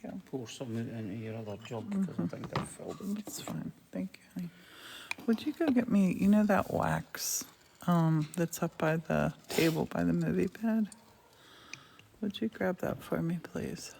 you. pour some into your other jug because I think I've filled it. That's fine. Thank you, honey. Would you go get me, you know that wax that's up by the table by the movie bed? Would you grab that for me, please?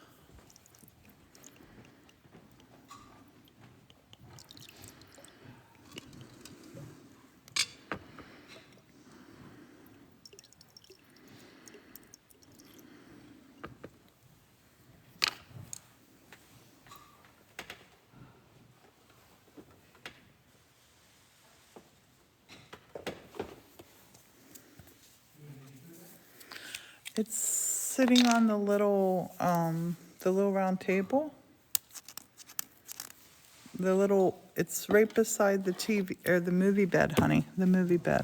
It's sitting on the little round table. It's right beside the TV, or the movie bed, honey, the movie bed.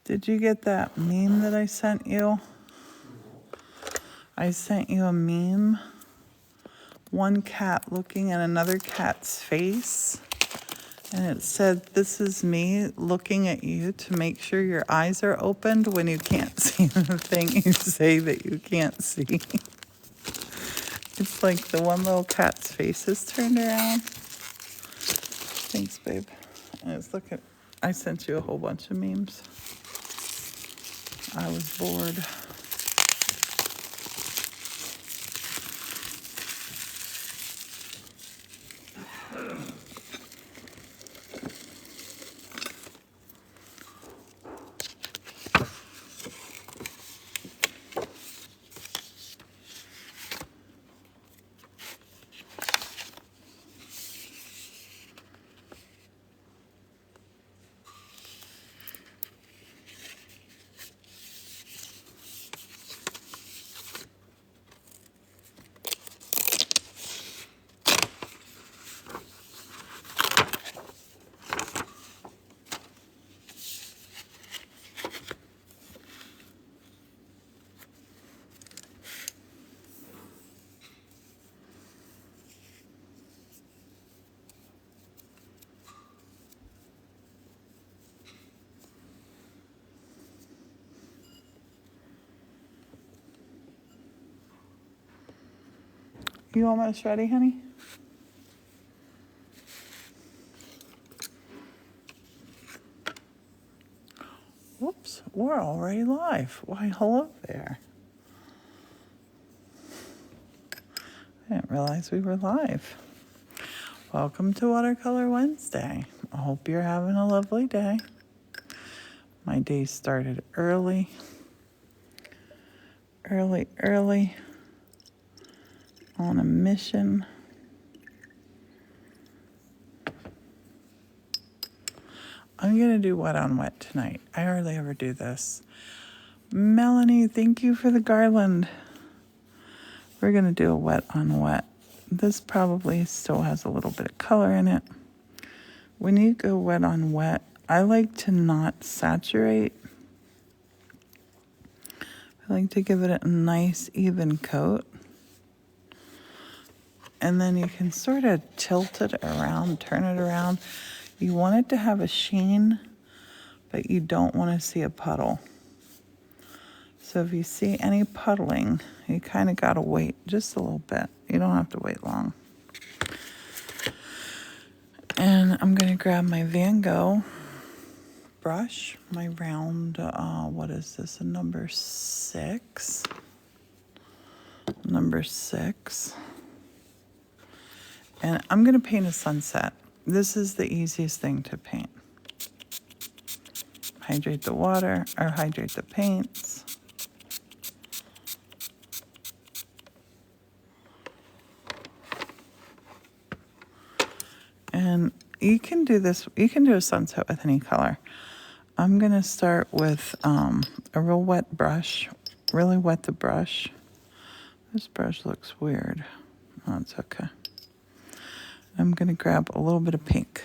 Did you get that meme that I sent you? I sent you a meme. One cat looking at another cat's face. And it said, "This is me looking at you to make sure your eyes are opened when you can't see the thing you say that you can't see." It's like the one little cat's face is turned around. Thanks, babe. And it's looking, I sent you a whole bunch of memes. I was bored. You almost ready, honey? Whoops, we're already live. Why, hello there. I didn't realize we were live. Welcome to Watercolor Wednesday. I hope you're having a lovely day. My day started early. Early. On a mission. I'm going to do wet on wet tonight. I hardly ever do this. Melanie, thank you for the garland. We're going to do a wet on wet. This probably still has a little bit of color in it. When you go wet on wet, I like to not saturate. I like to give it a nice even coat. And then you can sort of tilt it around, turn it around. You want it to have a sheen, but you don't want to see a puddle. So if you see any puddling, you kind of got to wait just a little bit. You don't have to wait long. And I'm going to grab my Van Gogh brush, my round, what is this, a number 6? Number 6. And I'm going to paint a sunset. This is the easiest thing to paint. Hydrate the water, or hydrate the paints. And you can do this, you can do a sunset with any color. I'm going to start with a real wet brush, really wet the brush. This brush looks weird. Oh, it's okay. I'm going to grab a little bit of pink.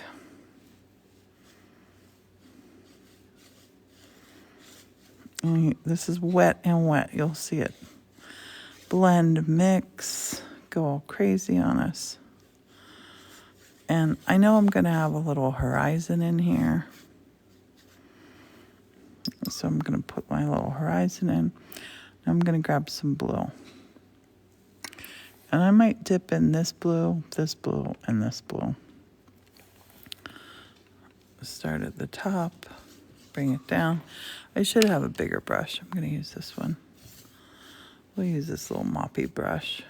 And this is wet and wet. You'll see it. Blend, mix, go all crazy on us. And I know I'm going to have a little horizon in here. So I'm going to put my little horizon in. I'm going to grab some blue. And I might dip in this blue, and this blue. Start at the top, bring it down. I should have a bigger brush. I'm going to use this one. We'll use this little moppy brush.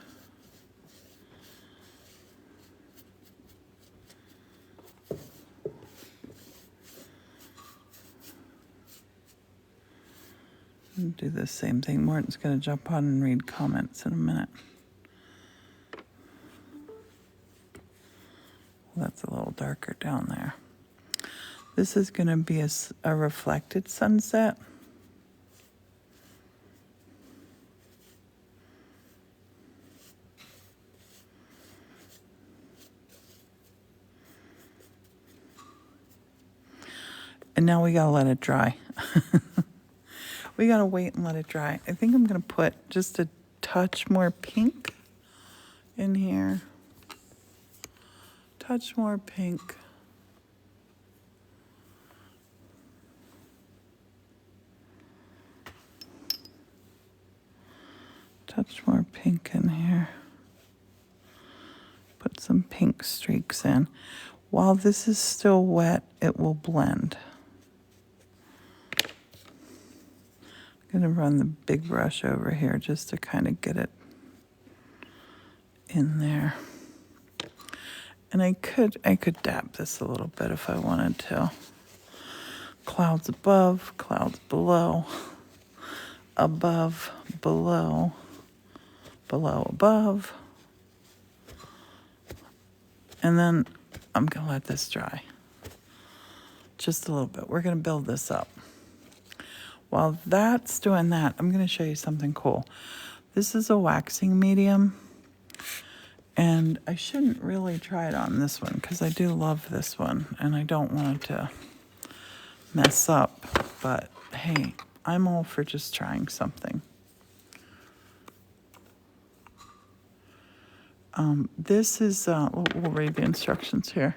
And do the same thing. Morton's going to jump on and read comments in a minute. Well, that's a little darker down there. This is going to be a reflected sunset. And now we gotta let it dry. We gotta wait and let it dry. I think I'm gonna put just a touch more pink in here. Touch more pink. Touch more pink in here. Put some pink streaks in. While this is still wet, it will blend. I'm going to run the big brush over here just to kind of get it in there. And I could dab this a little bit if I wanted to. Clouds above, clouds below, above, below, below, above. And then I'm going to let this dry just a little bit. We're going to build this up. While that's doing that, I'm going to show you something cool. This is a waxing medium, and I shouldn't really try it on this one because I do love this one, and I don't want it to mess up. But hey, I'm all for just trying something. This is, we'll read the instructions here.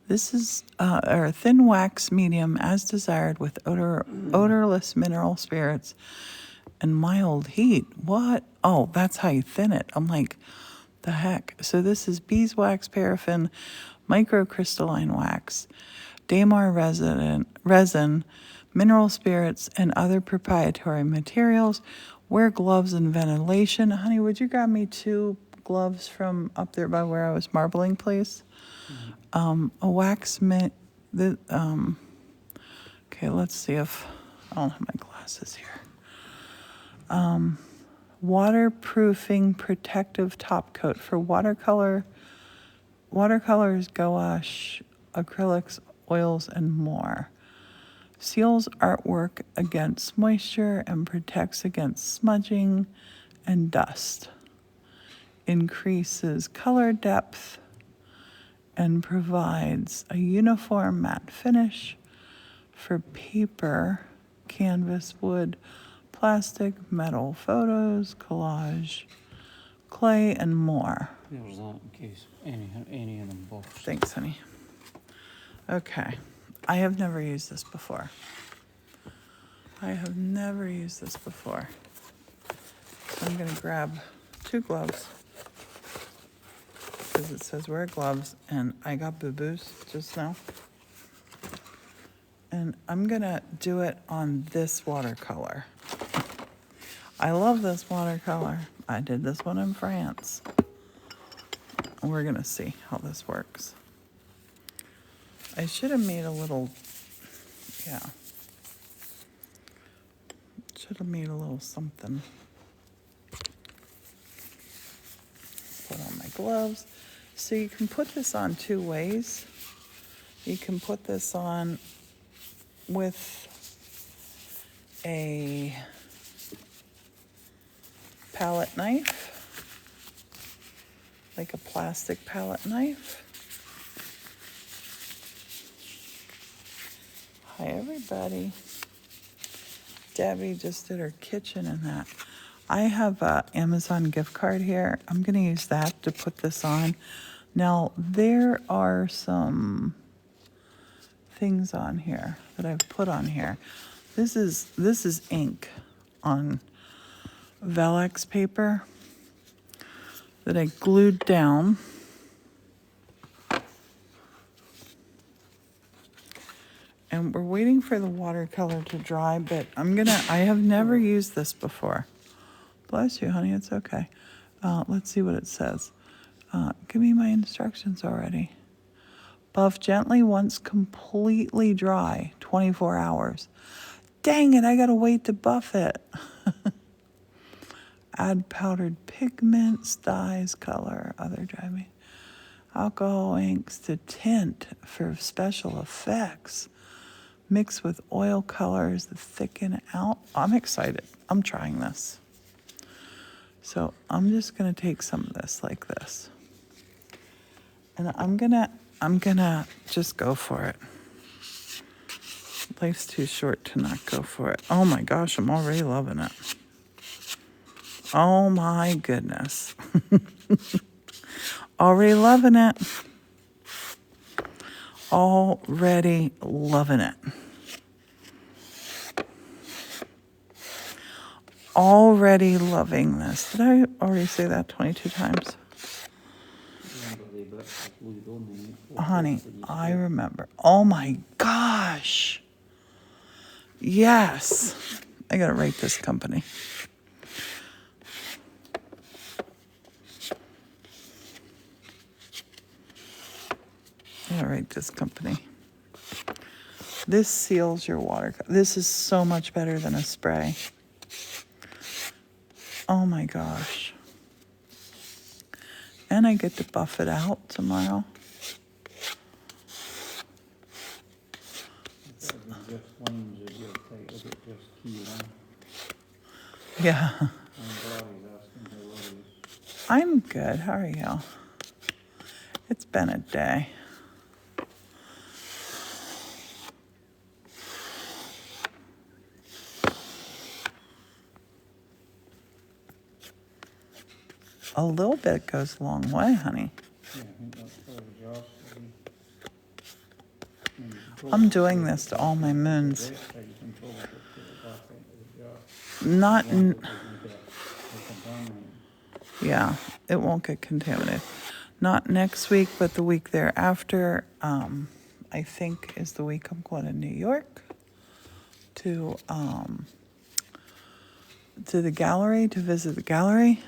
This is a thin wax medium as desired with odorless mineral spirits and mild heat. What? Oh, that's how you thin it. I'm like, the heck? So this is beeswax, paraffin, microcrystalline wax, Damar resin, mineral spirits, and other proprietary materials. Wear gloves and ventilation. Honey, would you grab me 2 gloves from up there by where I was marbling, please? A wax okay, let's see if I don't have my glasses here. Waterproofing protective top coat for watercolors, gouache, acrylics, oils, and more. Seals artwork against moisture and protects against smudging and dust. Increases color depth and provides a uniform matte finish for paper, canvas, wood, plastic, metal, photos, collage, clay, and more. There's that in case any of them books. Thanks, honey. Okay. I have never used this before. So I'm going to grab 2 gloves because it says wear gloves, and I got boo-boos just now. And I'm going to do it on this watercolor. I love this watercolor. I did this one in France. We're going to see how this works. I should have made a little, something. Put on my gloves. So you can put this on 2 ways. You can put this on with a palette knife, like a plastic palette knife. Hi, everybody. Debbie just did her kitchen and that. I have an Amazon gift card here. I'm going to use that to put this on. Now, there are some things on here that I've put on here. This is ink. on Velux paper that I glued down. And we're waiting for the watercolor to dry, but I have never used this before. Bless you, honey, it's okay. Let's see what it says. Give me my instructions already. Buff gently once completely dry, 24 hours. Dang it, I gotta wait to buff it. Add powdered pigments, dyes, color, other drying. Alcohol inks to tint for special effects. Mix with oil colors to thicken out. I'm excited. I'm trying this. So I'm just gonna take some of this like this. And I'm gonna just go for it. Life's too short to not go for it. Oh my gosh, I'm already loving it. Oh my goodness. Already loving it. Already loving it. Already loving this. Did I already say that 22 times? Honey, I remember. Oh my gosh. Yes. I gotta rate this company. I gotta rate this company. This seals your watercolor. This is so much better than a spray. Oh my gosh. And I get to buff it out tomorrow. Yeah. I'm good. How are you? It's been a day. A little bit goes a long way, honey. I'm doing this to all my moons. Not in... Yeah, it won't get contaminated. Not next week, but the week thereafter, I think is the week I'm going to New York to the gallery, to visit the gallery,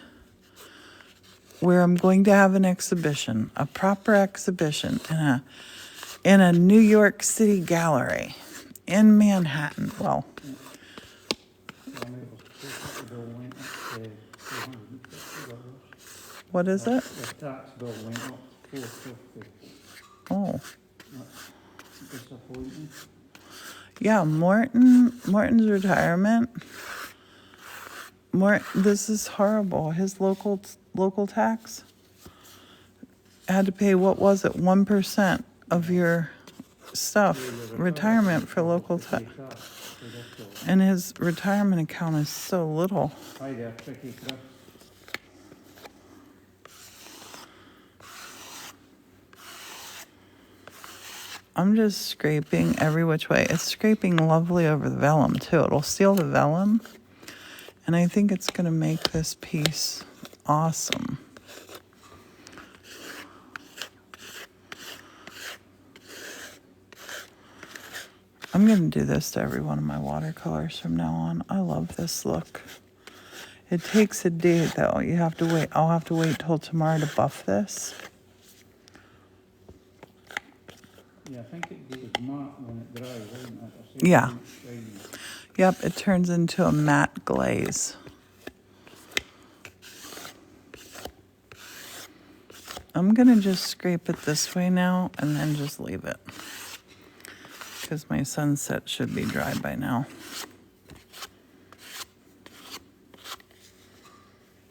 where I'm going to have an exhibition, a proper exhibition in a New York City gallery in Manhattan. Well, what is it? The tax bill went up to $450. Oh. That's disappointing. Yeah, Morton's retirement. This is horrible. His local tax had to pay, what was it, 1% of your stuff, retirement for local tax. And his retirement account is so little. Hi there, Tricky Chris. I'm just scraping every which way. It's scraping lovely over the vellum too. It'll seal the vellum. And I think it's going to make this piece awesome. I'm going to do this to every one of my watercolors from now on. I love this look. It takes a day though. You have to wait. I'll have to wait till tomorrow to buff this. Yeah, I think it goes matte when it dries, isn't it? Yeah. Yep, it turns into a matte glaze. I'm going to just scrape it this way now and then just leave it. Because my sunset should be dry by now.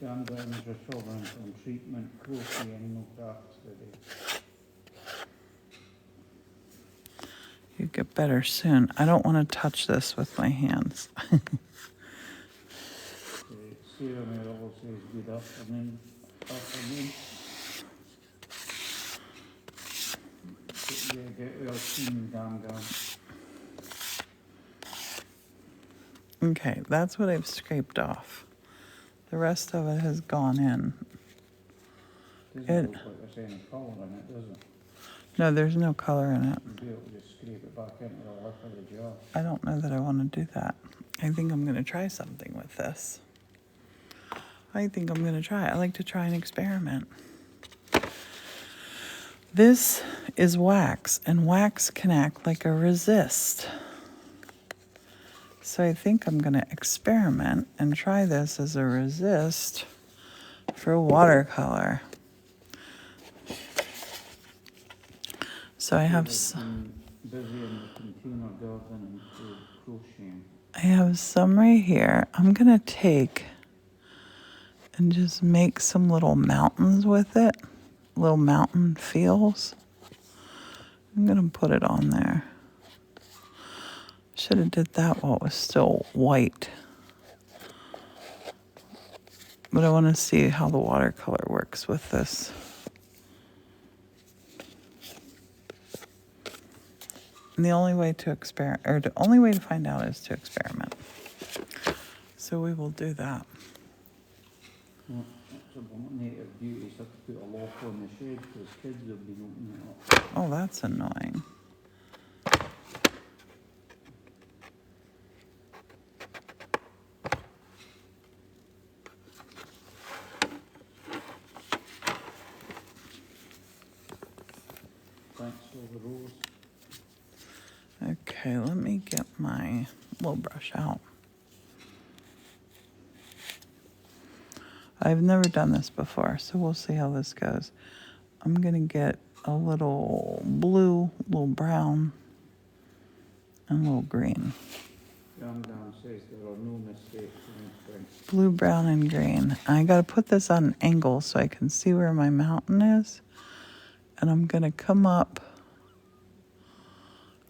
Dan Brown's recovering from treatment, closely animal crafts today. You get better soon. I don't want to touch this with my hands. Sarah Merrill says good afternoon. Yeah, get well seen, Dan. Okay, that's what I've scraped off. The rest of it has gone in. Doesn't look like there's any colour in it, does it? No, there's no color in it. You'll be able to just scrape it back into the lip of the jar. I don't know that I want to do that. I think I'm going to try something with this. I think I'm going to try. I like to try and experiment. This is wax, and wax can act like a resist. So I think I'm going to experiment and try this as a resist for watercolor. So I have Busy in the container garden and crocheting. I have some right here. I'm going to take and just make some little mountains with it, little mountain feels. I'm going to put it on there. Should have did that while it was still white. But I want to see how the watercolor works with this. And the only way to experiment, or the only way to find out is to experiment. So we will do that. Well, that's a native beauties have to put a lock on the shade because kids have been opening it up. Oh, that's annoying. Thanks for the rose. Okay, let me get my little brush out. I've never done this before, so we'll see how this goes. I'm gonna get a little blue, little brown, and a little green. Down says there are no mistakes in this thing. Blue, brown, and green. I gotta put this on an angle so I can see where my mountain is. And I'm gonna come up.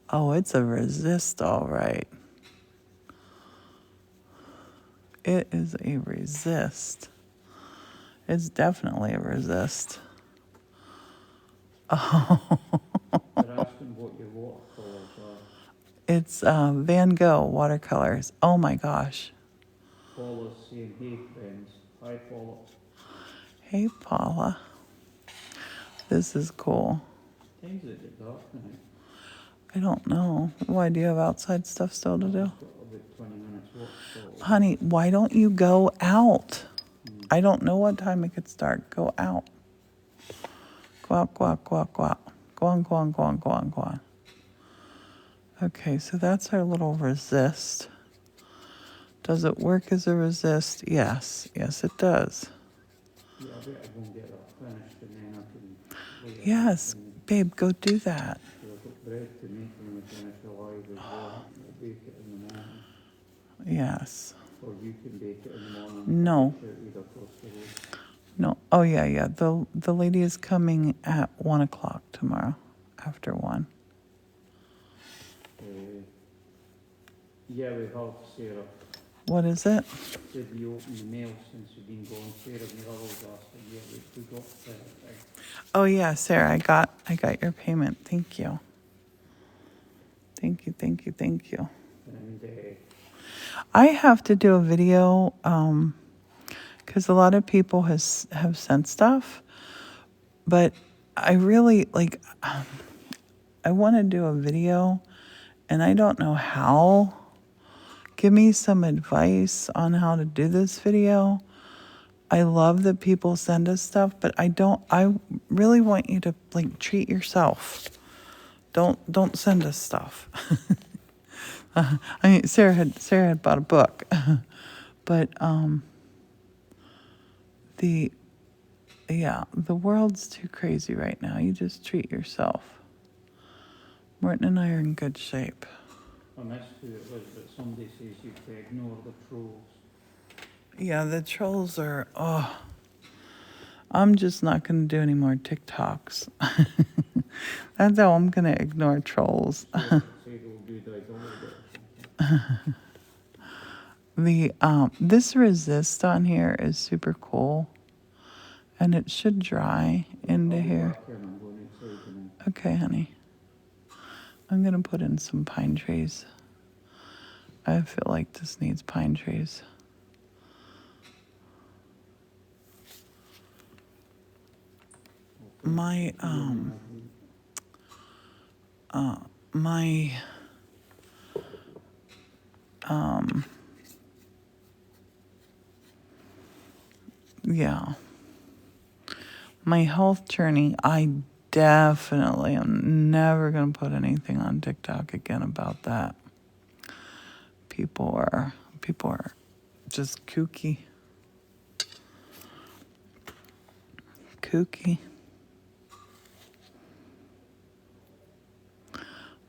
Oh, it's a resist, all right. It is a resist. It's definitely a resist. Oh. They're asking what your watercolors are. It's Van Gogh watercolors. Oh my gosh. Paula's saying, hey friends. Hi Paula. Hey, Paula. This is cool. Times it get dark now. I don't know. Why, do you have outside stuff still to do? I've got about 20 minutes walk. So Honey, why don't you go out? I don't know what time it gets dark. Go out. Go out, go out, go out, go out. Go on, go on, go on, go on, go on. Okay, so that's our little resist. Does it work as a resist? Yes. Yes, it does. yeah, I better go and get that finished and then I can lay it Yes, and babe, go do that. so I've got bread to make when we finish the live as well. We'll bake it in the morning. Yes. Or you can bake it in the morning. No. Take it either across the road. No. Oh, yeah, yeah. The lady is coming at 1 o'clock tomorrow, after 1. Yeah, we have, Sarah. What is it? Did you open the mail since you've been gone, Sarah? My other was asking, yeah, we got everything. Oh, yeah, Sarah, I got your payment. Thank you. Thank you, thank you, thank you. And I have to do a video because a lot of people have sent stuff, but I really I want to do a video and I don't know how. Give me some advice on how to do this video. I love that people send us stuff, but I really want you to treat yourself. Don't send us stuff. I mean, Sarah had bought a book, but the world's too crazy right now. You just treat yourself. Morton and I are in good shape. I missed who it was, but somebody says you can ignore the trolls. Yeah, the trolls are. Oh, I'm just not going to do any more TikToks. That's how I'm going to ignore trolls. Say they'll do that or something. This resist on here is super cool, and it should dry into here. I'm going outside and Okay, honey. I'm gonna put in some pine trees. I feel like this needs pine trees. My my yeah, my health journey, I definitely am never going to put anything on TikTok again about that. People are just kooky.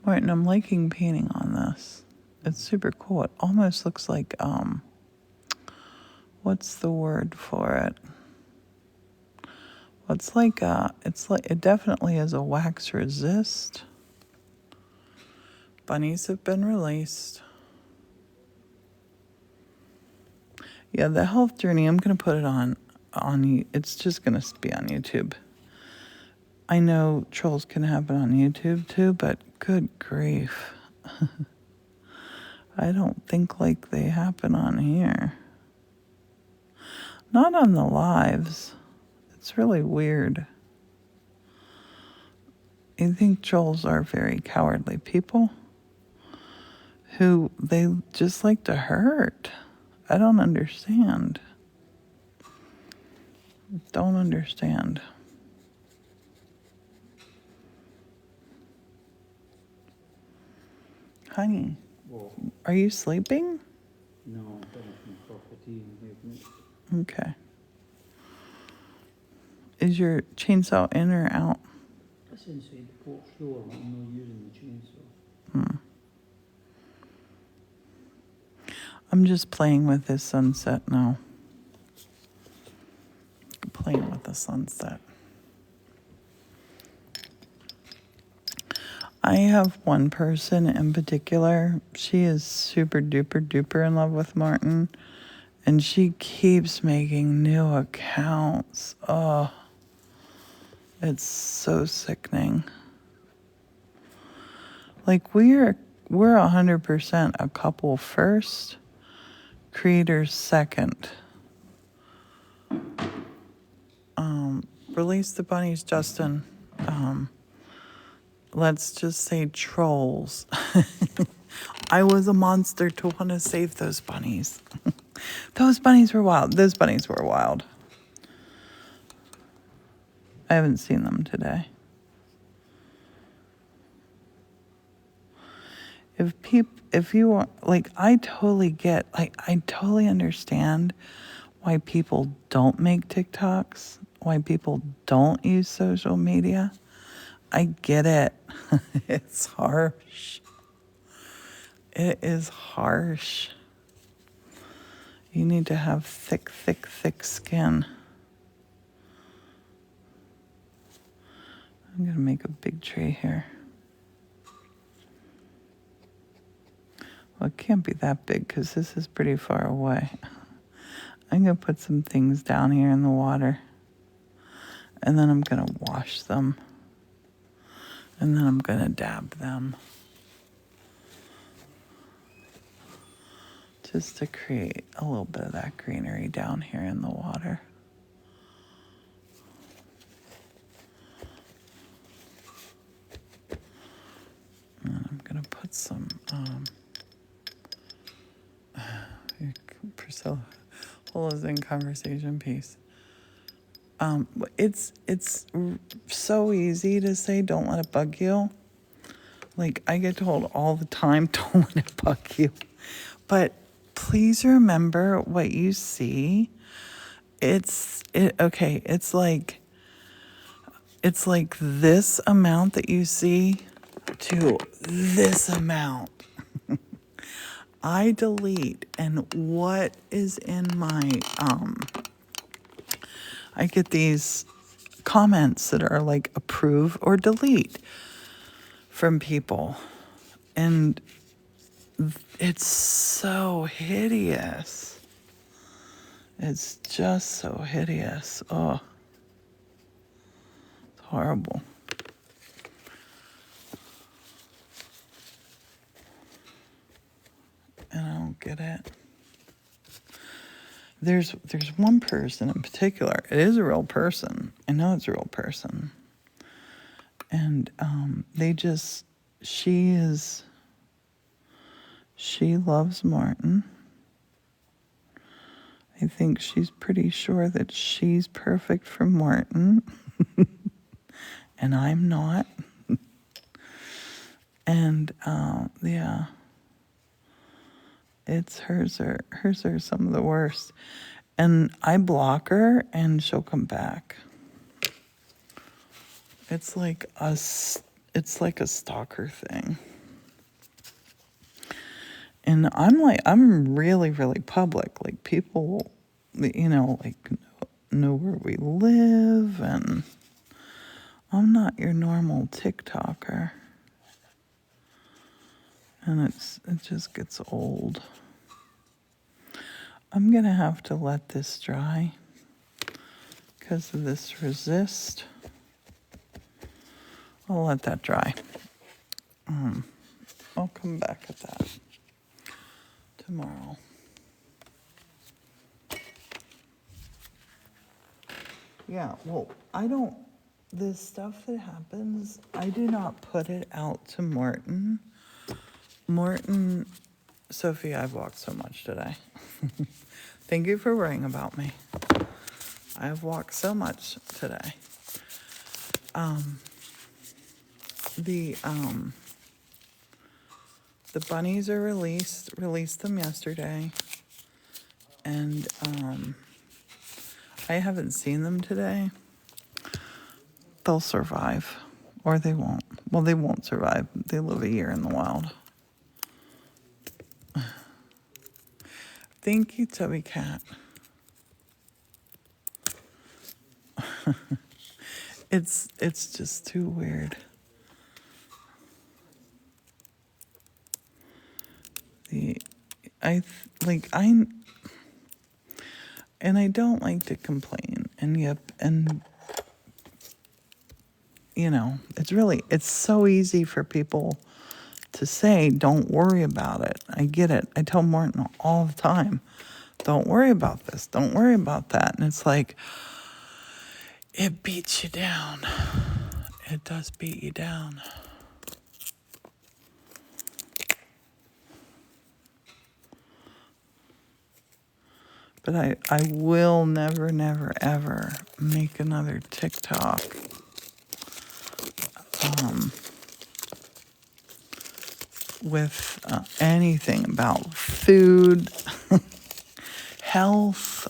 Martin, I'm liking painting on this. It's super cool. It almost looks like what's the word for it? It definitely is a wax resist. Bunnies have been released. Yeah, the health journey, I'm going to put it on it's just going to be on YouTube. I know trolls can happen on YouTube too, but good grief. I don't think like they happen on here. Not on the lives. It's really weird. I think trolls are very cowardly people who they just like to hurt. I don't understand. Don't understand. Honey, Well, are you sleeping? no, I'm finishing a cup of tea and making it. Okay. Is your chainsaw in or out? It's inside the porch door, I'm not using the chainsaw. I'm just playing with this sunset now. Playing with the sunset. I have one person in particular. She is super duper duper in love with Martin. And she keeps making new accounts. Oh, it's so sickening. Like we're 100% a couple first, creators second. Release the bunnies, Justin. Let's just say trolls. I was a monster to want to save those bunnies. Those bunnies were wild. I haven't seen them today. If you want, like, I totally understand why people don't make TikToks, why people don't use social media. I get it. It's harsh. It is harsh. You need to have thick, thick, thick skin. I'm going to make a big tree here. Well, it can't be that big because this is pretty far away. I'm going to put some things down here in the water. And then I'm going to wash them. And then I'm going to dab them. Just to create a little bit of that greenery down here in the water. And then I'm going to put some... Priscilla is in conversation piece. It's so easy to say don't let it bug you. Like I get told all the time, don't let it bug you. But please remember what you see. It's like this amount that you see to this amount. I delete, and what is in my I get these comments that are like approve or delete from people, and it's so hideous. It's just so hideous. Oh, it's horrible. And don't get it. There's one person in particular. It is a real person. I know it's a real person. And she loves Martin. I think she's pretty sure that she's perfect for Martin. And I'm not. And yeah. It's hers are some of the worst. And I block her and she'll come back. It's like a stalker thing. And I'm really, really public. Like people, like know where we live, and I'm not your normal TikToker. And it just gets old. I'm gonna have to let this dry because of this resist. I'll let that dry. I'll come back at that tomorrow. Yeah, well, the stuff that happens, I do not put it out to Morton. Morton, Sophie, I've walked so much today. Thank you for worrying about me. I've walked so much today. The bunnies are released them yesterday. And I haven't seen them today. They'll survive, or they won't. Well, they won't survive. They live a year in the wild. Thank you, Tubby Cat. It's just too weird. And I don't like to complain. And it's so easy for people to say, don't worry about it. I get it. I tell Martin all the time, don't worry about this. Don't worry about that. And it's like, it beats you down. It does beat you down. But I will never, never, ever make another TikTok with anything about food, health,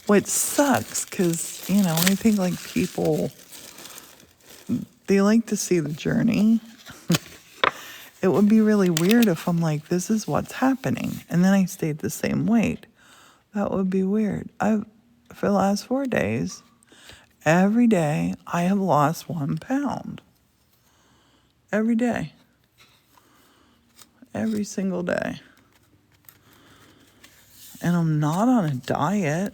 which sucks because, I think like people, they like to see the journey. It would be really weird if I'm like, this is what's happening, and then I stayed the same weight. That would be weird. For the last 4 days, every day, I have lost 1 pound. Every day. Every single day. And I'm not on a diet.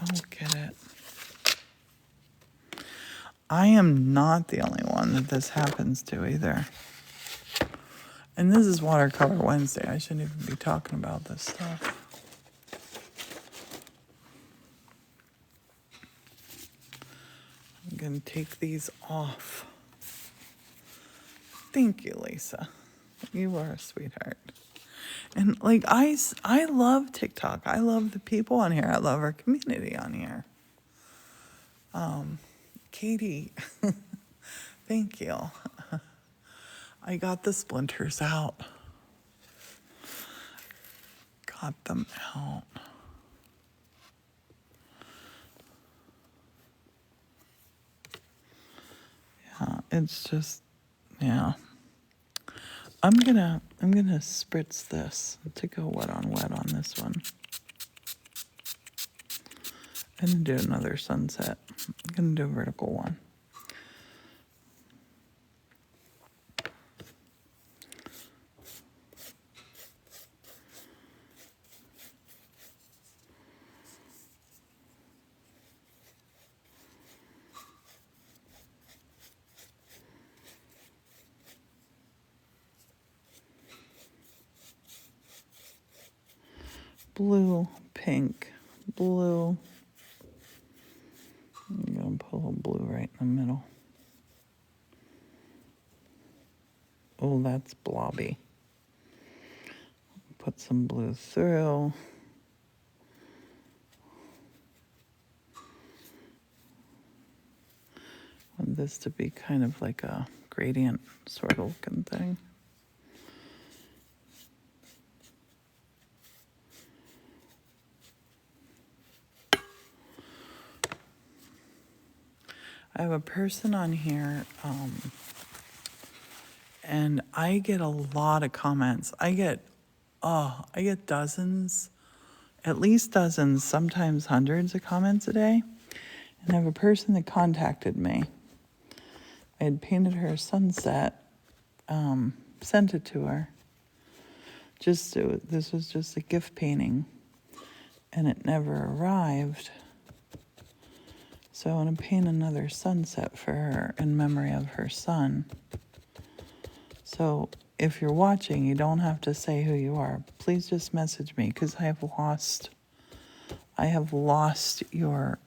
I don't get it. I am not the only one that this happens to either. And this is Watercolor Wednesday. I shouldn't even be talking about this stuff. I'm going to take these off. Thank you, Lisa. You are a sweetheart. And like, I love TikTok. I love the people on here. I love our community on here. Katie, thank you. I got the splinters out. Got them out. Yeah, it's just, yeah. I'm gonna spritz this to go wet on this one. And do another sunset. I'm gonna do a vertical one. blue, pink, blue. I'm going to put a little blue right in the middle. Oh, that's blobby. Put some blue through. Want this to be kind of like a gradient sort of looking thing. I have a person on here, and I get a lot of comments. I get dozens, at least dozens, sometimes hundreds of comments a day. And I have a person that contacted me. I had painted her a sunset, sent it to her. This was just a gift painting, and it never arrived. So I want to paint another sunset for her in memory of her son. So if you're watching, you don't have to say who you are. Please just message me, because I have lost your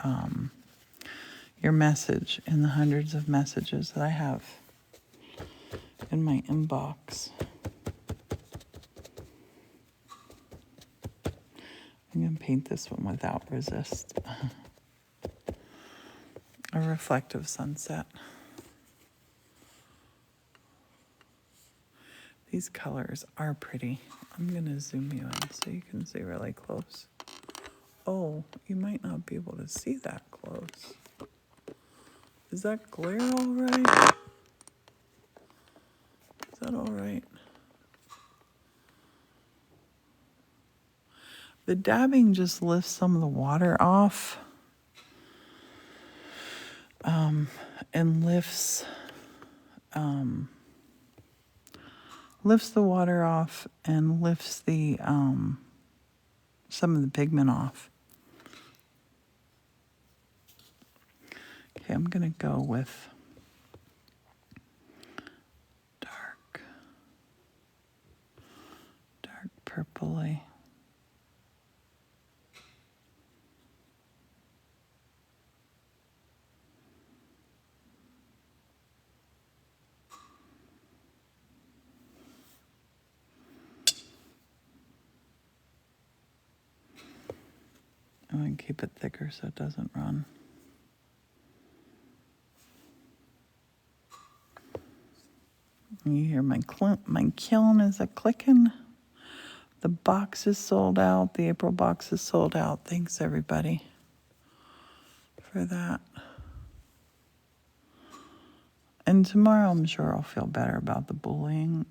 message in the hundreds of messages that I have in my inbox. I'm going to paint this one without resist. A reflective sunset. These colors are pretty. I'm going to zoom you in so you can see really close. Oh, you might not be able to see that close. Is that glare all right? Is that all right? The dabbing just lifts some of the water off. And lifts the water off and lifts the some of the pigment off. Okay, I'm gonna go with dark purpley. I'm gonna keep it thicker so it doesn't run. You hear my kiln is a clicking. The box is sold out. The April box is sold out. Thanks everybody for that. And tomorrow I'm sure I'll feel better about the bullying.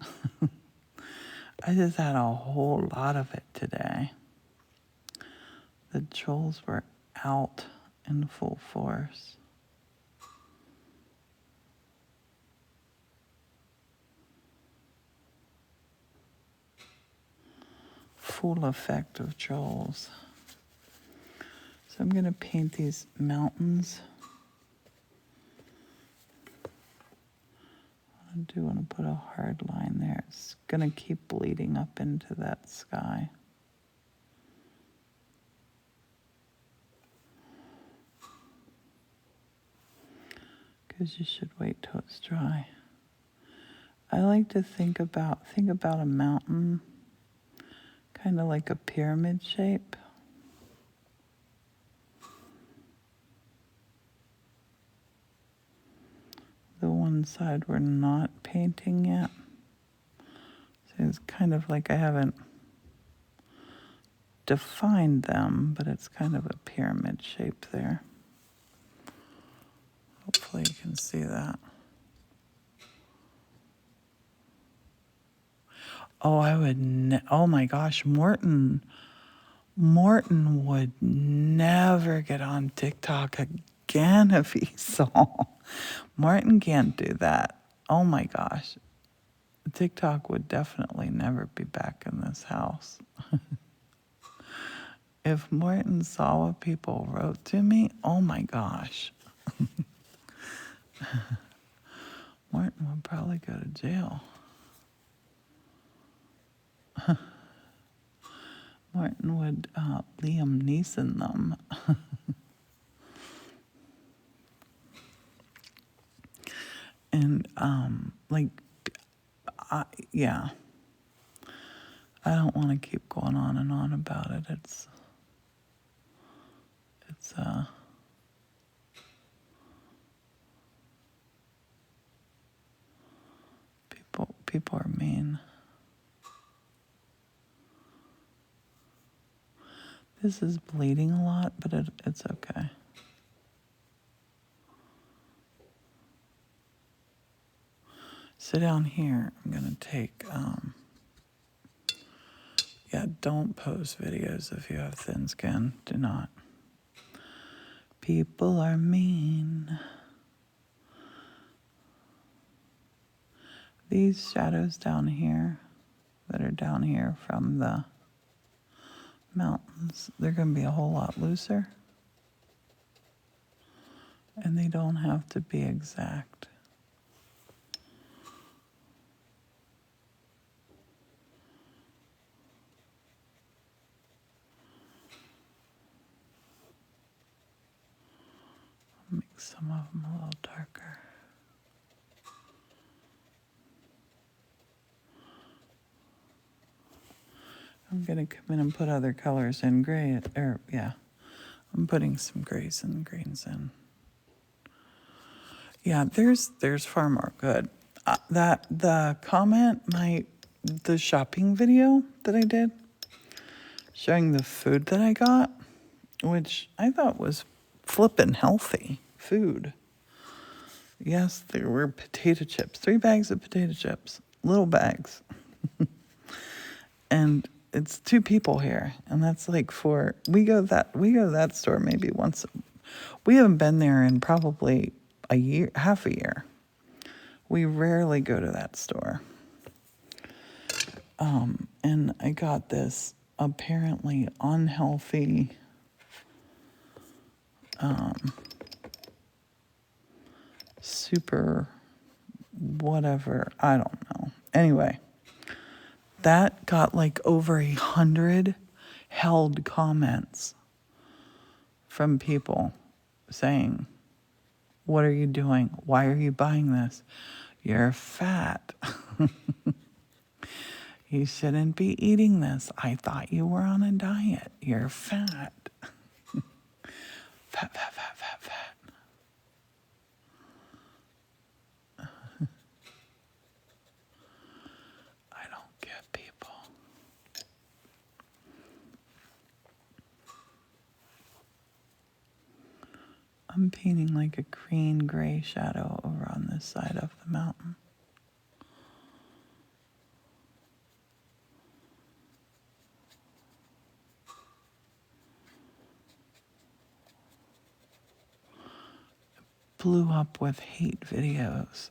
I just had a whole lot of it today. The trolls were out in full force. Full effect of trolls. So I'm going to paint these mountains. I do want to put a hard line there. It's going to keep bleeding up into that sky. Because you should wait till it's dry. I like to think about a mountain kind of like a pyramid shape. The one side we're not painting yet. So it's kind of like I haven't defined them, but it's kind of a pyramid shape there. Hopefully you can see that. Oh, oh my gosh, Morton would never get on TikTok again if he saw. Morton can't do that. Oh my gosh. TikTok would definitely never be back in this house. If Morton saw what people wrote to me, oh my gosh. Morton would probably go to jail. Martin would Liam Neeson them. And like, yeah, I don't want to keep going on and on about it. It's people are mean. This is bleeding a lot, but it's okay. So down here, I'm gonna take, yeah, don't post videos if you have thin skin. Do not. People are mean. These shadows down here, that are down here from the mountains, they're gonna be a whole lot looser. And they don't have to be exact. Make some of them a little darker. I'm gonna come in and put other colors in. Gray, yeah, I'm putting some grays and greens in. Yeah, there's far more good. That the comment, the shopping video that I did, showing the food that I got, which I thought was flippin' healthy food. Yes, there were potato chips, 3 bags of potato chips, little bags. And it's 2 people here, and that's like we go to that store maybe once. We haven't been there in probably a year, half a year. We rarely go to that store. And I got this apparently unhealthy super whatever, I don't know. Anyway, that got like over 100 held comments from people saying, "What are you doing? Why are you buying this? You're fat. You shouldn't be eating this. I thought you were on a diet. You're fat." Fat, fat, fat, fat, fat. I don't get people. I'm painting like a green-gray shadow over on this side of the mountain. Blew up with hate videos.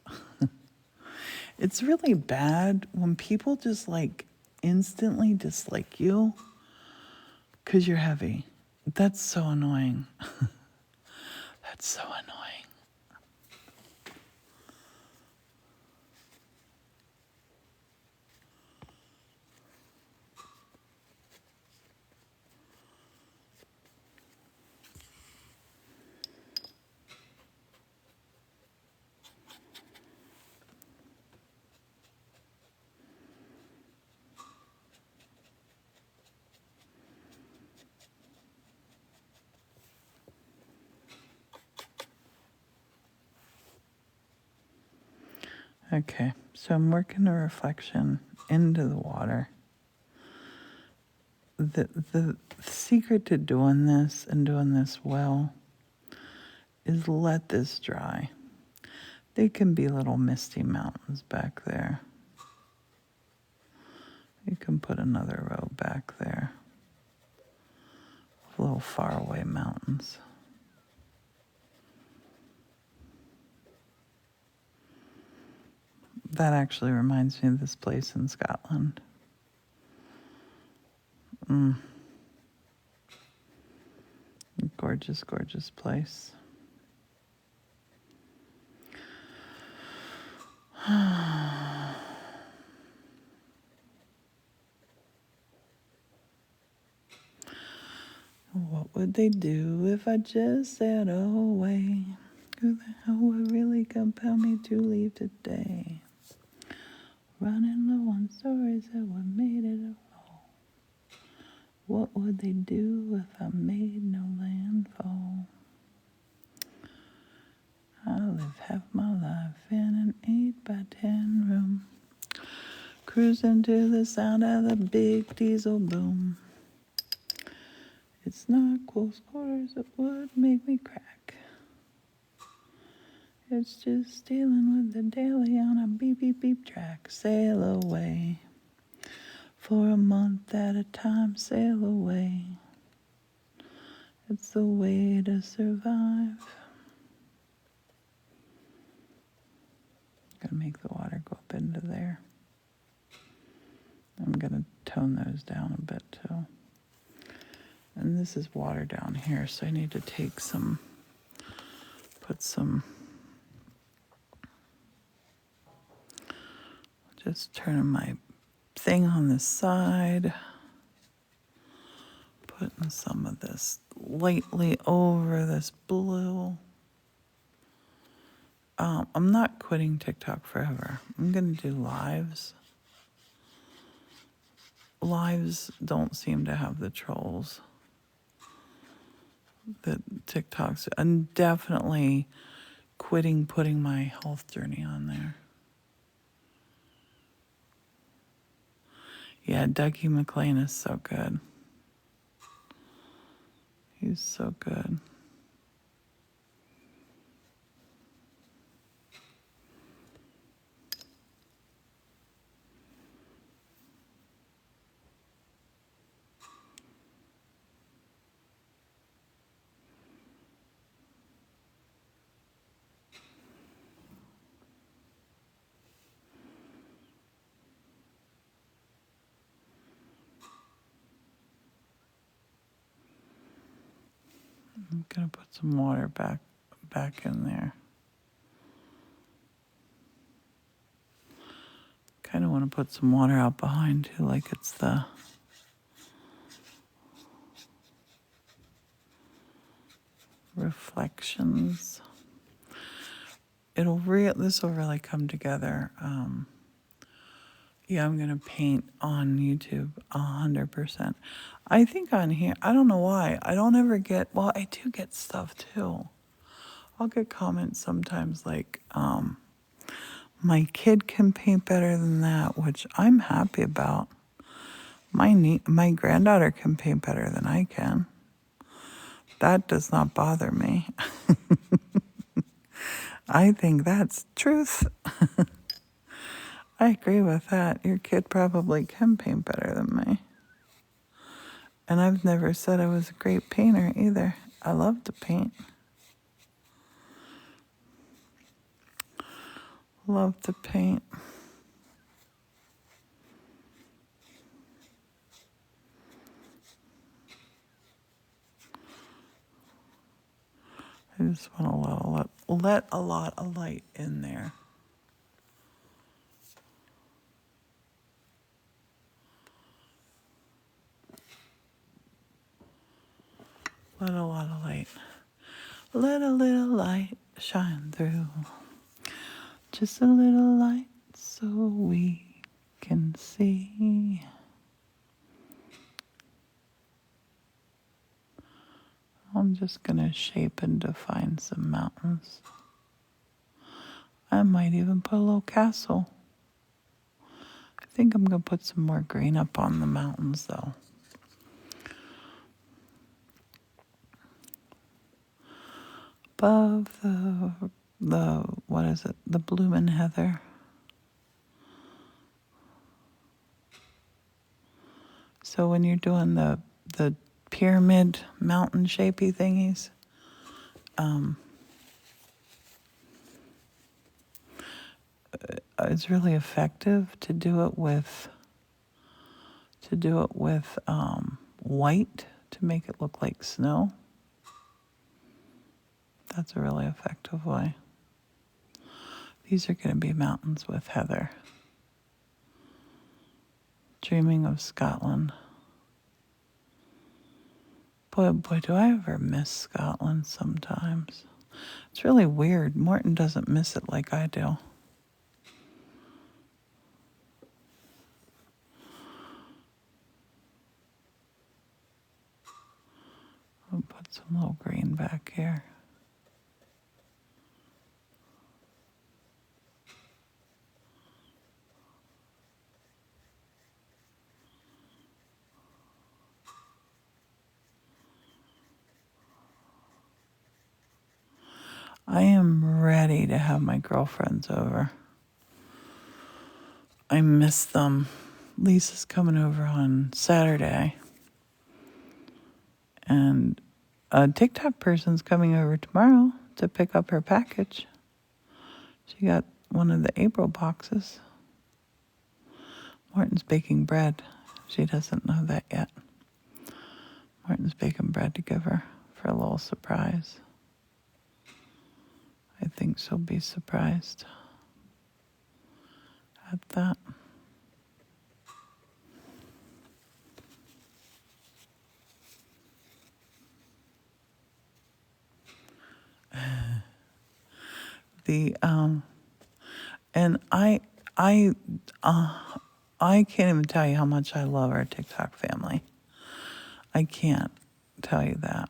It's really bad when people just like instantly dislike you because you're heavy. That's so annoying. That's so annoying. Okay, so I'm working a reflection into the water. The secret to doing this and doing this well is let this dry. They can be little misty mountains back there. You can put another row back there. Little faraway mountains. That actually reminds me of this place in Scotland. Gorgeous, gorgeous place. What would they do if I just said away? Who the hell would really compel me to leave today? Running low on stories that were made it all. What would they do if I made no landfall? I live half my life in an 8x10 room, cruising to the sound of the big diesel boom. It's not close quarters that would make me crack. It's just dealing with the daily on a beep beep beep track. Sail away for a month at a time. Sail away. It's the way to survive. Gonna make the water go up into there. I'm gonna tone those down a bit too. And this is water down here, so I need to take some, put some, just turning my thing on the side, putting some of this lightly over this blue. I'm not quitting TikTok forever. I'm gonna do lives. Lives don't seem to have the trolls that TikToks, and definitely quitting putting my health journey on there. Yeah, Dougie McLean is so good. He's so good. I'm gonna put some water back in there. Kind of want to put some water out behind too, like it's the reflections. This will really come together. Yeah, I'm gonna paint on YouTube 100%. I think on here, I don't know why, I don't ever get, well, I do get stuff too. I'll get comments sometimes like, my kid can paint better than that, which I'm happy about. My granddaughter can paint better than I can. That does not bother me. I think that's truth. I agree with that. Your kid probably can paint better than me. And I've never said I was a great painter either. I love to paint. Love to paint. I just want to let a lot of light in there. Let a lot of light. Let a little light shine through. Just a little light so we can see. I'm just going to shape and define some mountains. I might even put a little castle. I think I'm going to put some more green up on the mountains though. Above the what is it? The bloomin' heather. So when you're doing the pyramid mountain shapey thingies, it's really effective to do it with white to make it look like snow. That's a really effective way. These are going to be mountains with heather. Dreaming of Scotland. Boy, do I ever miss Scotland sometimes. It's really weird. Morton doesn't miss it like I do. I'll put some little green back here. I am ready to have my girlfriends over. I miss them. Lisa's coming over on Saturday. And a TikTok person's coming over tomorrow to pick up her package. She got one of the April boxes. Morton's baking bread. She doesn't know that yet. Morton's baking bread to give her for a little surprise. I think she'll be surprised at that. And I can't even tell you how much I love our TikTok family. I can't tell you that.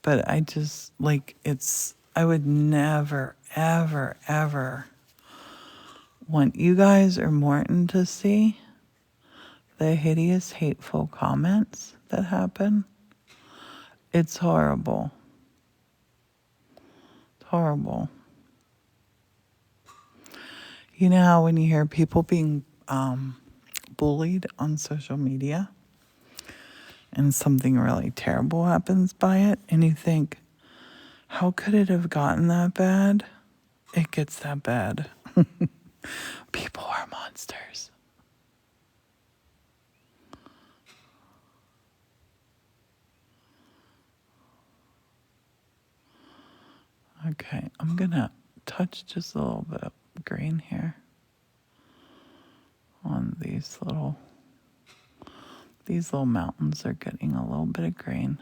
But I just, I would never, ever, ever want you guys or Morton to see the hideous, hateful comments that happen. It's horrible. It's horrible. You know how when you hear people being bullied on social media and something really terrible happens by it, and you think, how could it have gotten that bad? It gets that bad. People are monsters. Okay, I'm gonna touch just a little bit of green here on these little mountains are getting a little bit of green.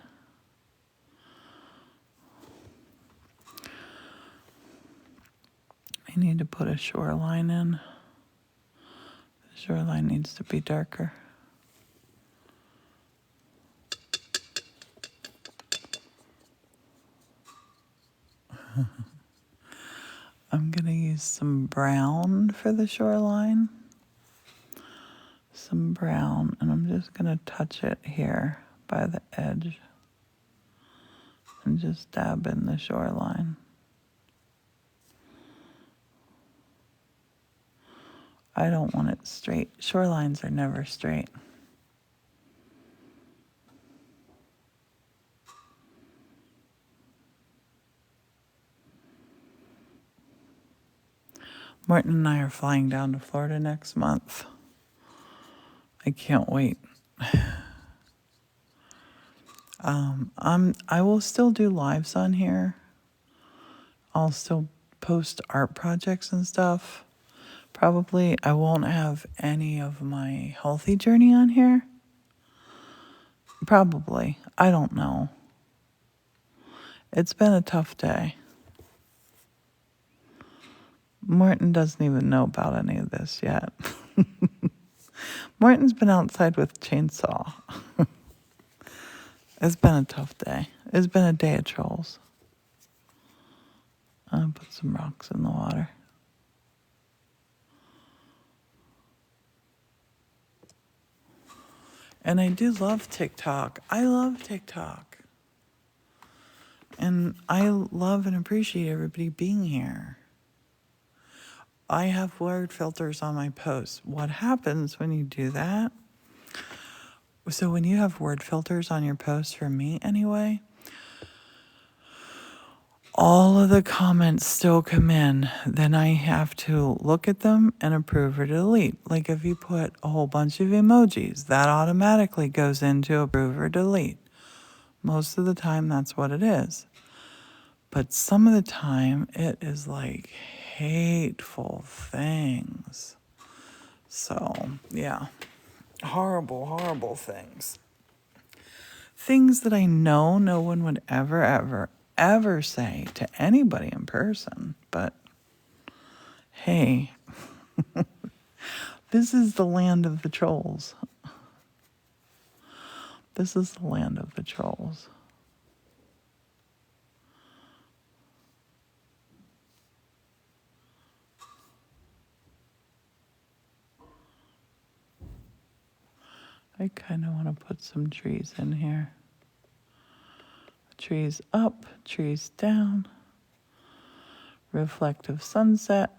I need to put a shoreline in. The shoreline needs to be darker. I'm going to use some brown for the shoreline. Some brown, and I'm just going to touch it here by the edge and just dab in the shoreline. I don't want it straight. Shorelines are never straight. Morton and I are flying down to Florida next month. I can't wait. I will still do lives on here. I'll still post art projects and stuff. Probably I won't have any of my healthy journey on here. Probably. I don't know. It's been a tough day. Morton doesn't even know about any of this yet. Morton's been outside with chainsaw. It's been a tough day. It's been a day of trolls. I'll put some rocks in the water. And I do love TikTok. I love TikTok. And I love and appreciate everybody being here. I have word filters on my posts. What happens when you do that? So when you have word filters on your posts, for me anyway, all of the comments still come in. Then I have to look at them and approve or delete. Like if you put a whole bunch of emojis, that automatically goes into approve or delete. Most of the time, that's what it is. But some of the time, it is like hateful things. So, yeah. Horrible, horrible things. things that I know no one would ever, ever, ever say to anybody in person. But hey, this is the land of the trolls. This is the land of the trolls. I kind of want to put some trees in here. Trees up, trees down. Reflective sunset.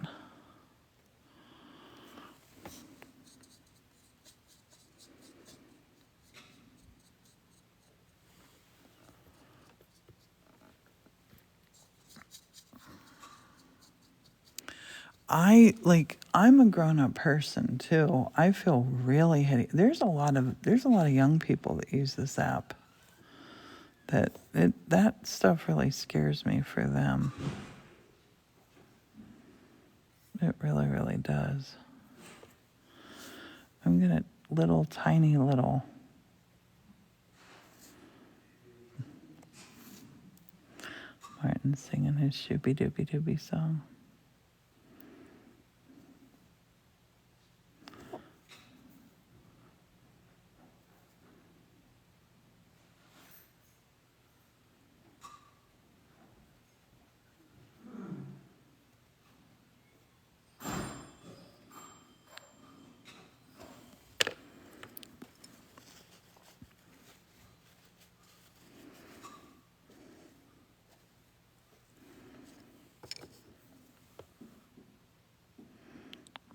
I'm a grown-up person too. I feel really heady. There's a lot of young people that use this app. That stuff really scares me for them. It really, really does. I'm gonna tiny little. Martin singing his shooby dooby dooby song.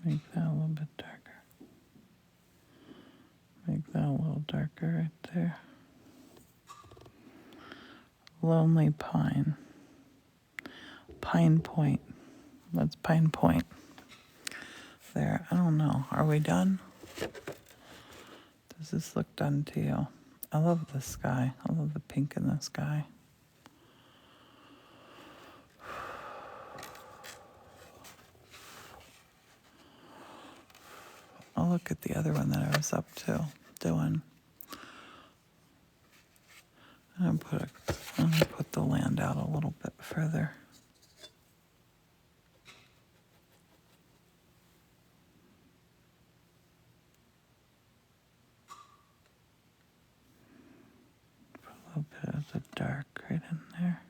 Make that a little bit darker. Make that a little darker right there. Lonely Pine. Pine Point. That's Pine Point. There. I don't know. Are we done? Does this look done to you? I love the sky. I love the pink in the sky. I'll look at the other one that I was up to doing. I'm gonna put the land out a little bit further. Put a little bit of the dark right in there.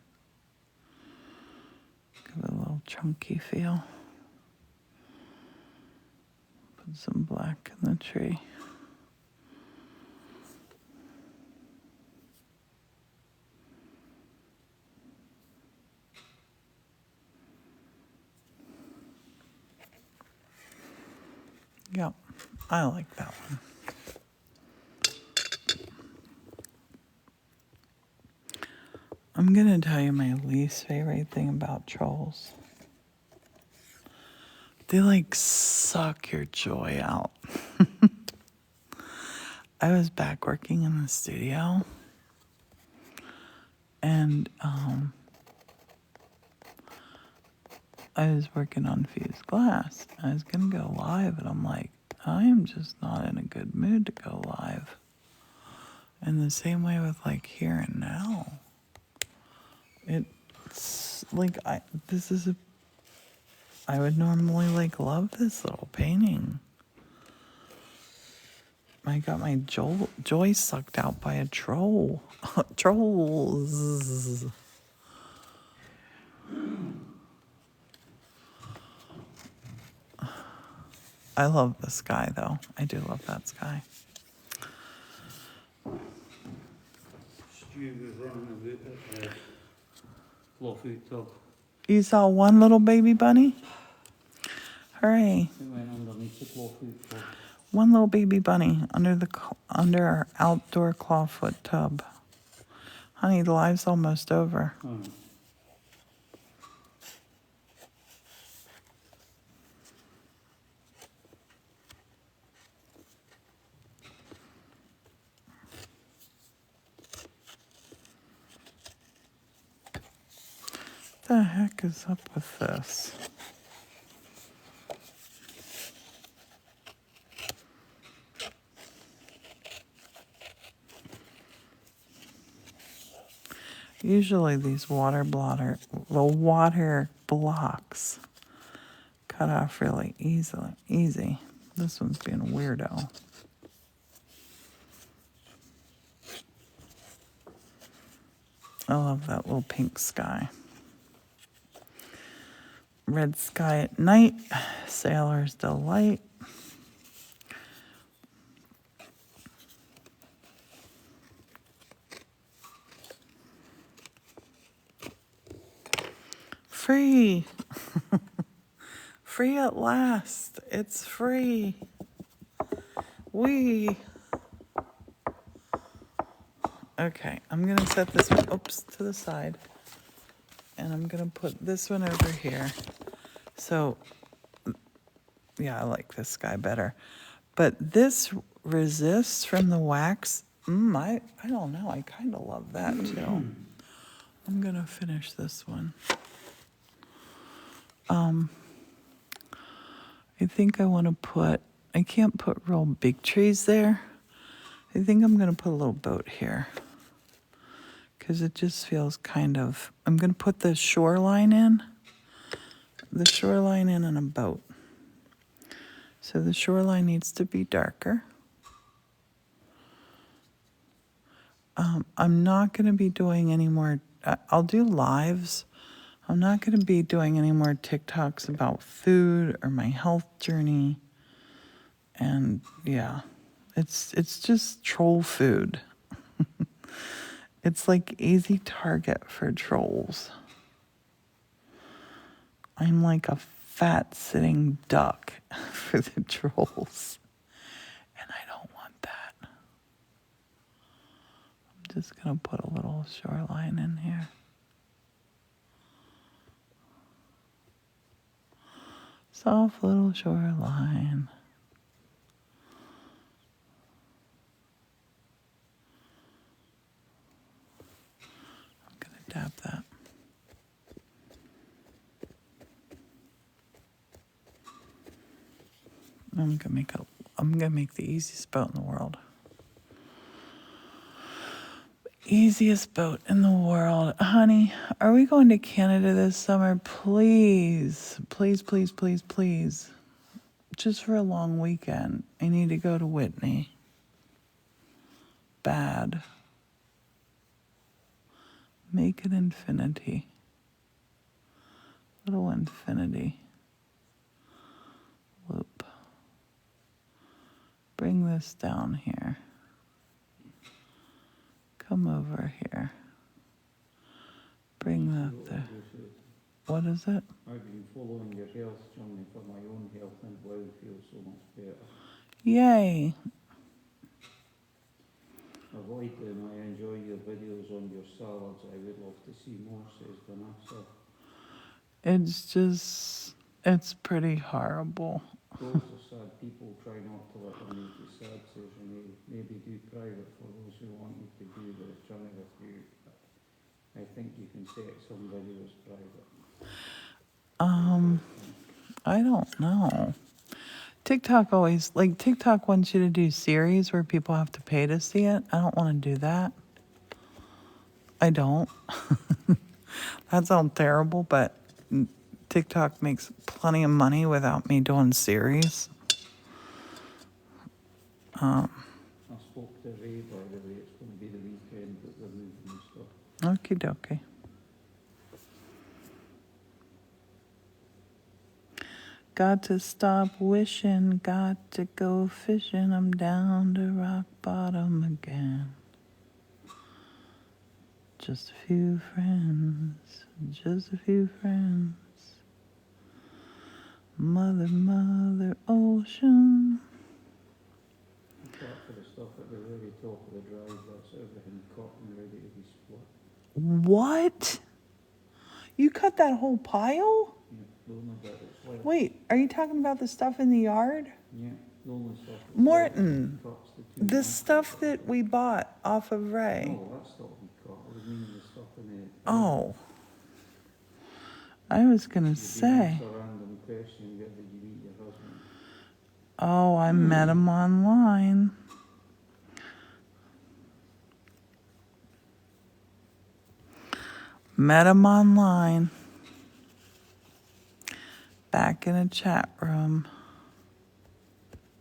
Give it a little chunky feel. Put some black in the tree. Yep, I like that one. I'm gonna tell you my least favorite thing about trolls. They suck your joy out. I was back working in the studio and I was working on fused glass. I was gonna go live and I'm like, I am just not in a good mood to go live. And the same way with here and now. It's I would normally love this little painting. I got my joy sucked out by a troll. Trolls. I love the sky though. I do love that sky. Stu was running about at the clawfoot tub. You saw one little baby bunny? Hooray. It went underneath the clawfoot tub. One little baby bunny under our outdoor clawfoot tub. Honey, the live's almost over. Oh. What the heck is up with this? Usually these water blocks cut off really easy. This one's being a weirdo. I love that little pink sky. Red sky at night, sailor's delight. Free. Free at last. It's free. Okay, I'm gonna set this one, to the side. And I'm gonna put this one over here. So, yeah, I like this guy better. But this resists from the wax. I don't know, I kind of love that too. I'm gonna finish this one. I think I wanna I can't put real big trees there. I think I'm gonna put a little boat here. Because it just feels I'm gonna put the shoreline in and a boat. So the shoreline needs to be darker. I'm not going to be doing any more, I'll do lives. I'm not going to be doing any more TikToks about food or my health journey. And yeah, it's just troll food. It's like easy target for trolls. I'm like a fat sitting duck for the trolls. And I don't want that. I'm just going to put a little shoreline in here. Soft little shoreline. I'm going to dab that. I'm gonna make the easiest boat in the world. Easiest boat in the world. Honey, are we going to Canada this summer? Please. Please, please, please, please. Just for a long weekend. I need to go to Whitney. Bad. Make it infinity. Little infinity. Loop. Bring this down here. Come over here. Bring that there. What is it? I've been following your health journey for my own health and well feel so much better. Yay. Avoid them. I enjoy your videos on your salads. I would love to see more, says Vanessa. It's pretty horrible. Those are sad people. Try not to let them make you sad, says Renee. Maybe do private for those who want you to do the journey with you. I think you can set some videos private. I don't know. TikTok wants you to do series where people have to pay to see it. I don't want to do that. I don't. That sounds terrible, but TikTok makes plenty of money without me doing series. I spoke to Ray, by the way. It's going to be the weekend that they're moving and stuff. Okie dokie. Got to stop wishing, got to go fishing. I'm down to rock bottom again. Just a few friends, just a few friends. Mother, mother ocean. Apart for the stuff at the very top of the drive, that's everything cut and ready to be split. What? You cut that whole pile? Yeah, the only bit that's left. Wait, are you talking about the stuff in the yard? Yeah, the only stuff that's Morton, left cuts the two. the stuff that we bought off of Ray. No, that stuff we cut. I was meaning the stuff in the... Oh. I was going to You say. asked a random question, where did you meet your husband? Oh, I met him online. Met him online. Back in a chat room.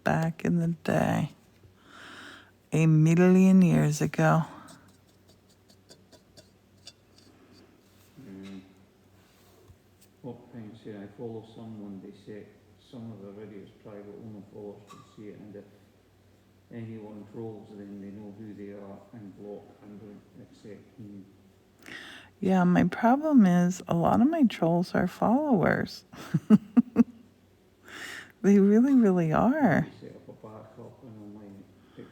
Back in the day. 1,000,000 years ago. What thing say I follow someone, they say some of the videos private, only followers can see it, and if anyone trolls then they know who they are and block and don't accept me. Yeah, my problem is a lot of my trolls are followers. They really, really are. You set up a backup and only pick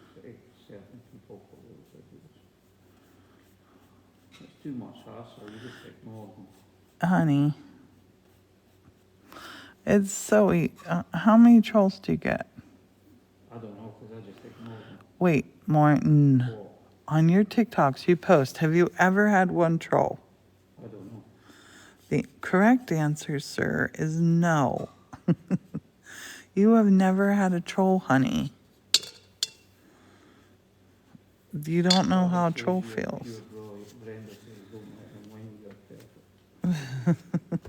certain people for those videos. It's too much hassle, you just ignore them. Honey, it's so how many trolls do you get? I don't know, because I just ignore them. Wait, Morton, What? on your TikToks you post, have you ever had one troll? I don't know. The correct answer, sir, is no. You have never had a troll, honey. You don't know how a troll feels. Brenda says don't let them win, you're perfect.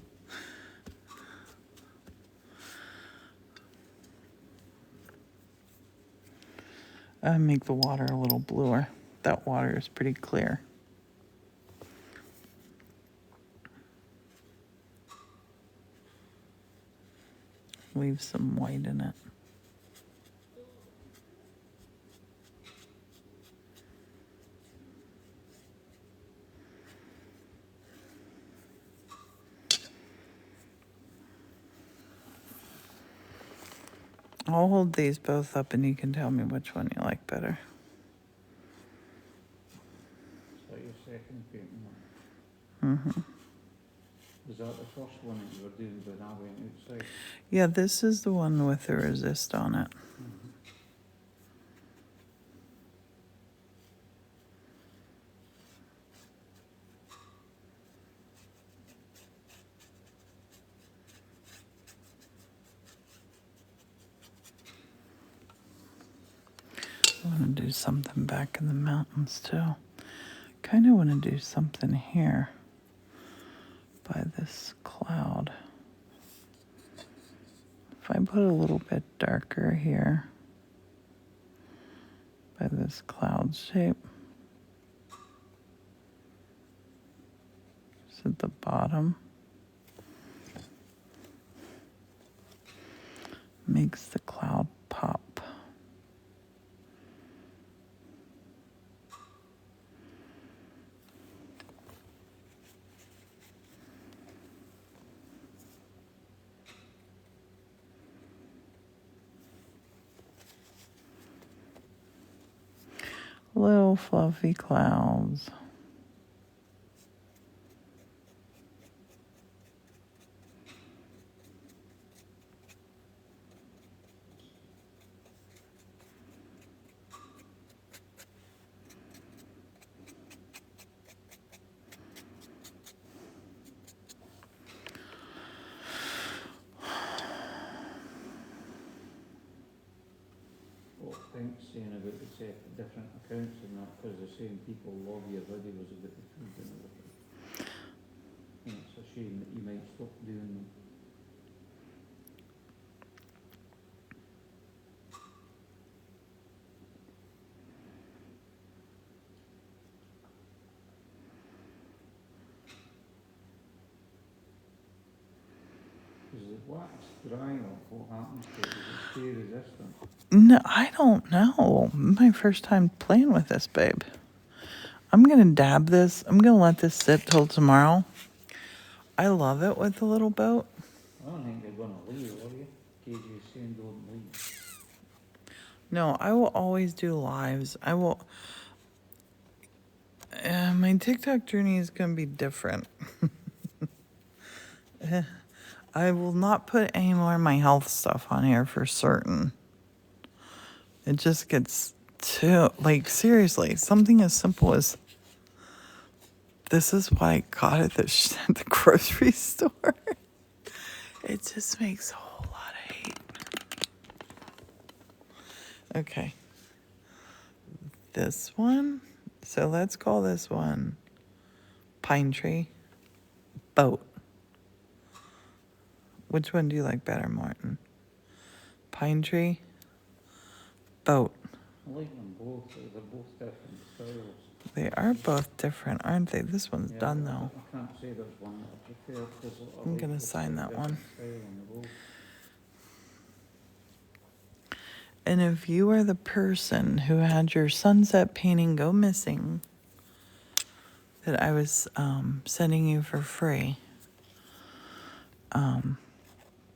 Make the water a little bluer. That water is pretty clear. Leave some white in it. I'll hold these both up and you can tell me which one you like better. Is that your second painting one? Mm-hmm. Was that the first one that you were doing when I went outside? Yeah, this is the one with the resist on it. Mm-hmm. I want to do something back in the mountains too. Kind of want to do something here by this cloud. If I put a little bit darker here by this cloud shape, just at the bottom, makes the cloud pop. Little fluffy clouds. What Pink's saying about the different accounts and that, because they're saying people love your videos about the food and everything. And it's a shame that you might stop doing them. Is the wax dry or what happens to it? Does it stay resistant? No, I don't know. My first time playing with this, babe. I'm going to dab this. I'm going to let this sit till tomorrow. I love it with the little boat. I don't think they're going to leave, are you? KJ's saying don't leave. No, I will always do lives. I will. My TikTok journey is going to be different. I will not put any more of my health stuff on here for certain. It just gets too, like, seriously, something as simple as this is what I got at the grocery store. It just makes a whole lot of hate. Okay. This one. So let's call this one Pine Tree. boat. Which one do you like better, Martin? Pine tree? Boat. I like them both, they're both different styles. They are both different, aren't they? This one's Yeah, done though. I can't say there's one that I prefer, because I I'm like gonna the sign that one. different style on the both. And if you are the person who had your sunset painting go missing that I was sending you for free,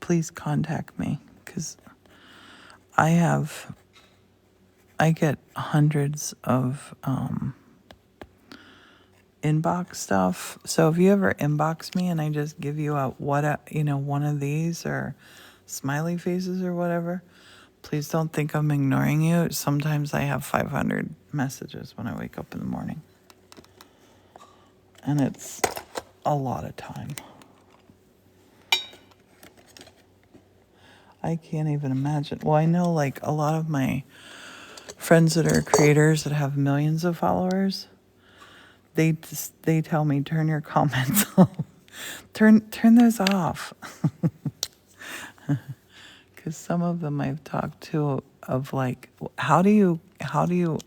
please contact me, because I get hundreds of inbox stuff. So if you ever inbox me and I just give you one of these or smiley faces or whatever, please don't think I'm ignoring you. Sometimes I have 500 messages when I wake up in the morning. And it's a lot of time. I can't even imagine. Well, I know like a lot of my friends that are creators that have millions of followers, they tell me turn your comments off. turn those off. Because some of them I've talked to of like, how do you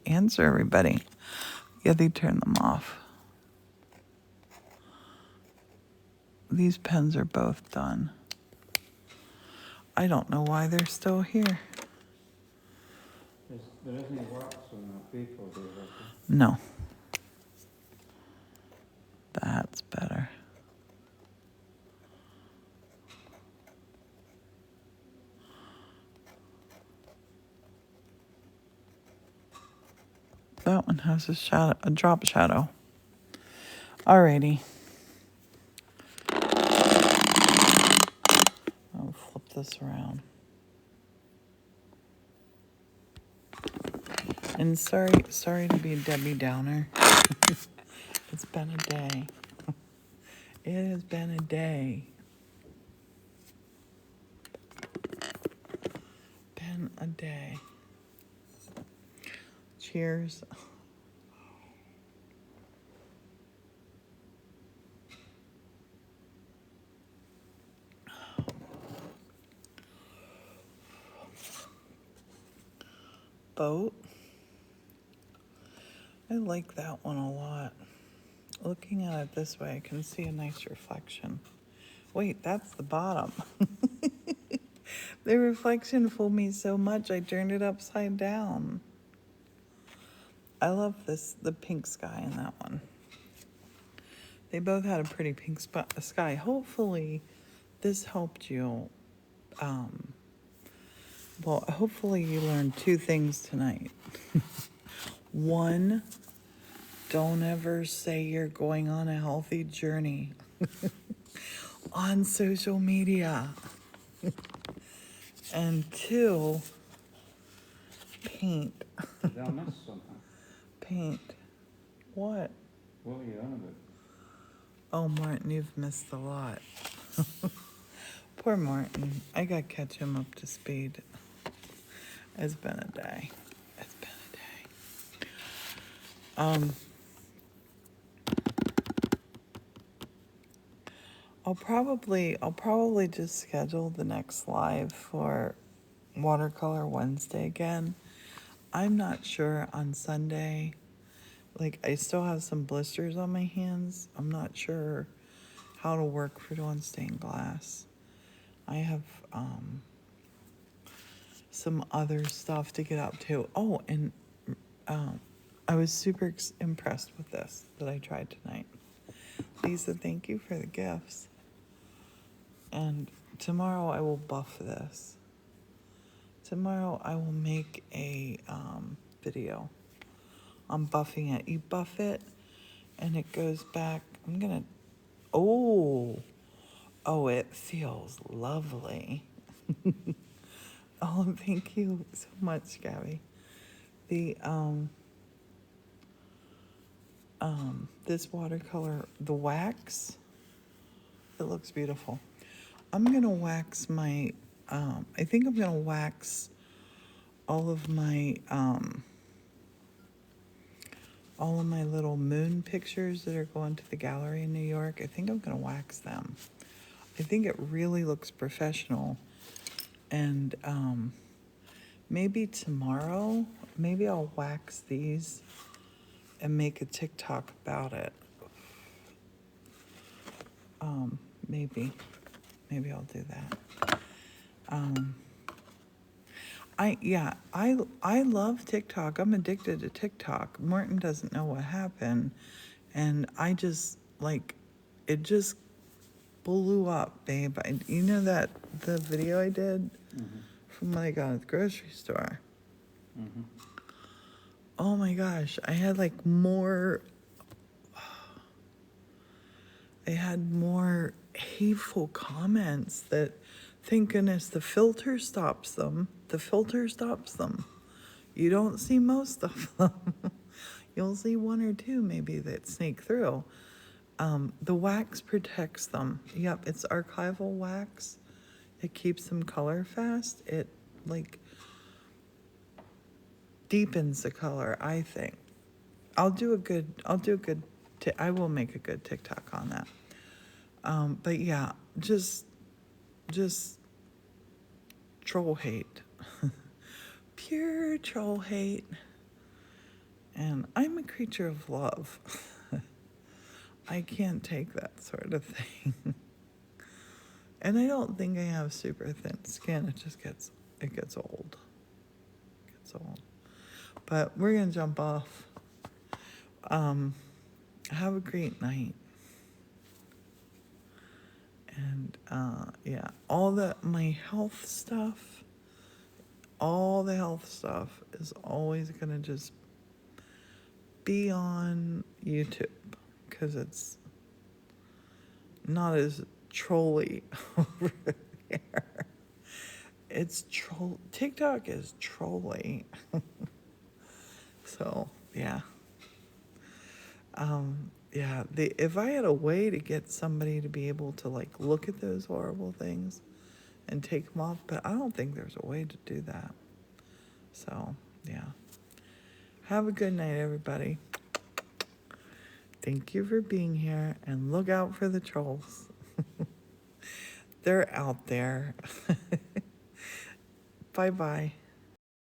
answer everybody? Yeah, they turn them off. These pens are both done. I don't know why they're still here. There isn't wax on that paper, do you reckon? No. That's better. That one has a drop shadow. Alrighty. I'll flip this around. And sorry to be a Debbie Downer. It's been a day. It has been a day. Been a day. Cheers. Boat. I like that one a lot. Looking at it this way, I can see a nice reflection. Wait, that's the bottom. The reflection fooled me so much, I turned it upside down. I love the pink sky in that one. They both had a pretty pink sky. Hopefully, this helped you. Hopefully you learned two things tonight. One, don't ever say you're going on a healthy journey on social media. And two, paint. Did I miss something? Paint. What? What were you on about? Oh, Martin, you've missed a lot. Poor Martin. I gotta catch him up to speed. It's been a day. It's been a day. I'll probably just schedule the next live for Watercolor Wednesday again. I'm not sure on Sunday. Like, I still have some blisters on my hands. I'm not sure how to work for doing stained glass. I have some other stuff to get up to. Oh, and I was super impressed with this that I tried tonight. Lisa, thank you for the gifts. And tomorrow I will buff this. Tomorrow I will make a video on buffing it. You buff it and it goes back. Oh, it feels lovely. Oh, thank you so much, Gabby. The this watercolor, the wax, it looks beautiful. I'm gonna wax my I think I'm gonna wax all of my all of my little moon pictures that are going to the gallery in New York. I think I'm going to wax them. I think it really looks professional. And maybe tomorrow, maybe I'll wax these and make a TikTok about it. Maybe I'll do that. I love TikTok. I'm addicted to TikTok. Morton doesn't know what happened, and I just like it just blew up, babe. You know that the video I did from what I got at the grocery store. Oh my gosh, I had like more. I had more hateful comments that, thank goodness, the filter stops them. The filter stops them. You don't see most of them. You'll see one or two maybe that sneak through. The wax protects them. Yep, it's archival wax. It keeps them color fast. It like deepens the color, I think. I will make a good TikTok on that. But yeah, just troll hate. Pure troll hate. And I'm a creature of love. I can't take that sort of thing. And I don't think I have super thin skin. It gets old. It gets old. But we're gonna jump off. Have a great night. And yeah, my health stuff, all the health stuff is always gonna just be on YouTube because it's not as trolly over there. TikTok is trolly. So yeah. If I had a way to get somebody to be able to like look at those horrible things and take them off, but I don't think there's a way to do that. So yeah. Have a good night, everybody. Thank you for being here, and look out for the trolls. They're out there. Bye-bye.